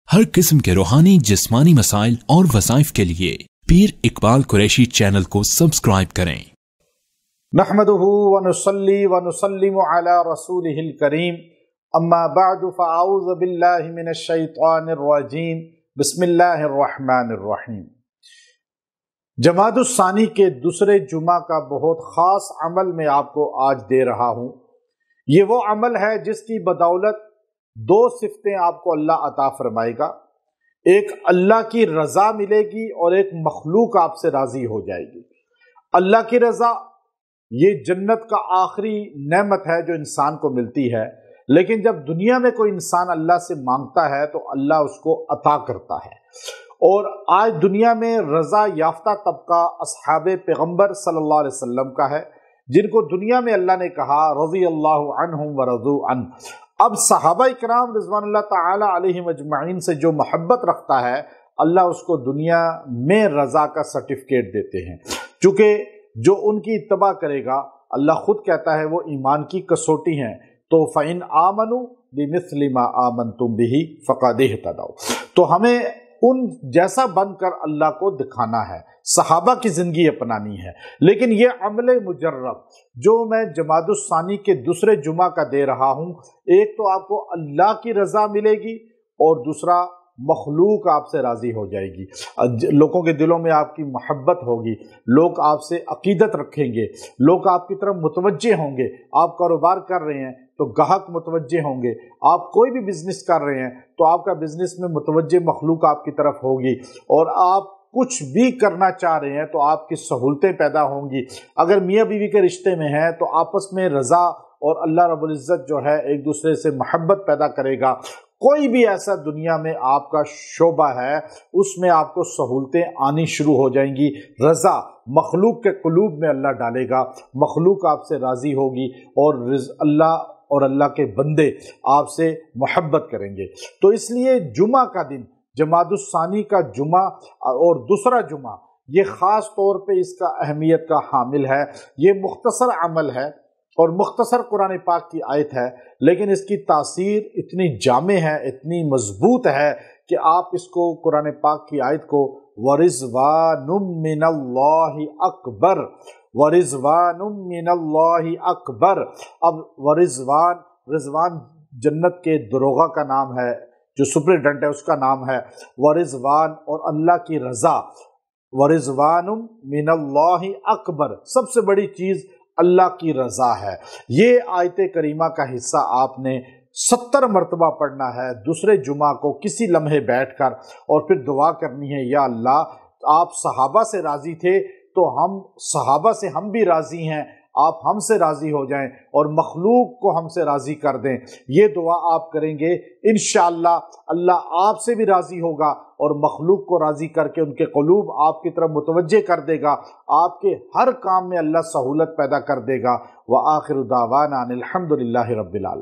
हर किस्म के रूहानी जिस्मानी मसाइल और वज़ाइफ के लिए पीर इकबाल कुरैशी चैनल को सब्सक्राइब करें। नहमदुहु व नुसल्ली व नुसल्लिमु अला रसूलिहिल करीम, अम्मा बअदु फ़अऊज़ु बिल्लाहि मिनश शैतानिर रजीम, बिस्मिल्लाहिर रहमानिर रहीम। जमादुस सानी के दूसरे जुमा का बहुत ख़ास अमल मैं आपको आज दे रहा हूँ। ये वो अमल है जिसकी बदौलत दो सिफतें आपको अल्लाह अता फरमाएगा। एक अल्लाह की रज़ा मिलेगी और एक मखलूक आपसे राज़ी हो जाएगी। अल्लाह की रज़ा ये जन्नत का आखिरी नेमत है जो इंसान को मिलती है, लेकिन जब दुनिया में कोई इंसान अल्लाह से मांगता है तो अल्लाह उसको अता करता है। और आज दुनिया में रज़ा याफ्ता तबका असहाबे पैगम्बर सल्लल्लाहु अलैहि वसल्लम का है, जिनको दुनिया में अल्लाह ने कहा रज़ी अल्लाहु अन्हुम व रज़ू अन। अब सहाबा इकराम रिज़वानुल्लाह ताला अलैहिम अजमईन से जो मोहब्बत रखता है, अल्लाह उसको दुनिया में रज़ा का सर्टिफिकेट देते हैं। चूँकि जो उनकी इत्तबा करेगा, अल्लाह खुद कहता है वो ईमान की कसौटी हैं, तो फ़इन आमनु बिमिस्लि मा आमनतुम बिही फ़क़द इह्तदौ। तो हमें उन जैसा बनकर अल्लाह को दिखाना है, सहाबा की ज़िंदगी अपनानी है। लेकिन ये अमल मुजर्रब जो मैं जमादुस सानी के दूसरे जुमा का दे रहा हूँ, एक तो आपको अल्लाह की रज़ा मिलेगी और दूसरा मखलूक आपसे राज़ी हो जाएगी। लोगों के दिलों में आपकी मोहब्बत होगी, लोग आपसे अकीदत रखेंगे, लोग आपकी तरफ मुतवज्जे होंगे। आप कारोबार कर रहे हैं तो गाहक मुतवज्जे होंगे, आप कोई भी बिजनेस कर रहे हैं तो आपका बिजनेस में मुतवज्जे मखलूक आपकी तरफ होगी, और आप कुछ भी करना चाह रहे हैं तो आपकी सहूलतें पैदा होंगी। अगर मियाँ बीवी के रिश्ते में हैं तो आपस में रज़ा और अल्लाह रब्बुल इज़्ज़त जो है एक दूसरे से मोहब्बत पैदा करेगा। कोई भी ऐसा दुनिया में आपका शोबा है उसमें आपको सहूलतें आनी शुरू हो जाएंगी। रज़ा मखलूक के कुलूब में अल्लाह डालेगा, मखलूक आपसे राज़ी होगी और अल्लाह और अल्लाह के बंदे आपसे मोहब्बत करेंगे। तो इसलिए जुमा का दिन, जमादुस सानी का जुमा और दूसरा जुमा, ये ख़ास तौर पे इसका अहमियत का हामिल है। ये मुख्तसर अमल है और मुख्तसर कुरान पाक की आयत है, लेकिन इसकी तासीर इतनी जामे है, इतनी मजबूत है कि आप इसको कुरान पाक की आयत को वरिज़वानुम मिनल्लाहि अकबर, वरिज़वानुम मिनल्लाहि अकबर। अब रिज़वान जन्नत के दरोगा का नाम है, जो सुपरिटेंडेंट है उसका नाम है वरिज़वान, और अल्लाह की रज़ा वरिज़वानुम मिनल्लाहि अकबर, सबसे बड़ी चीज़ अल्लाह की रज़ा है। ये आयत करीमा का हिस्सा आपने 70 मरतबा पढ़ना है दूसरे जुमा को किसी लम्हे बैठकर, और फिर दुआ करनी है, या अल्लाह आप सहाबा से राज़ी थे तो हम सहाबा से हम भी राज़ी हैं, आप हमसे राज़ी हो जाएं और मखलूक को हमसे राज़ी कर दें। ये दुआ आप करेंगे, इंशाअल्लाह अल्लाह आपसे भी राज़ी होगा और मखलूक को राज़ी करके उनके क़ुलूब आपकी तरफ मुतवज्जे कर देगा। आपके हर काम में अल्लाह सहूलत पैदा कर देगा। व आखिरु दावाना अनिल हम्दुलिल्लाहि रब्बिल आलमीन।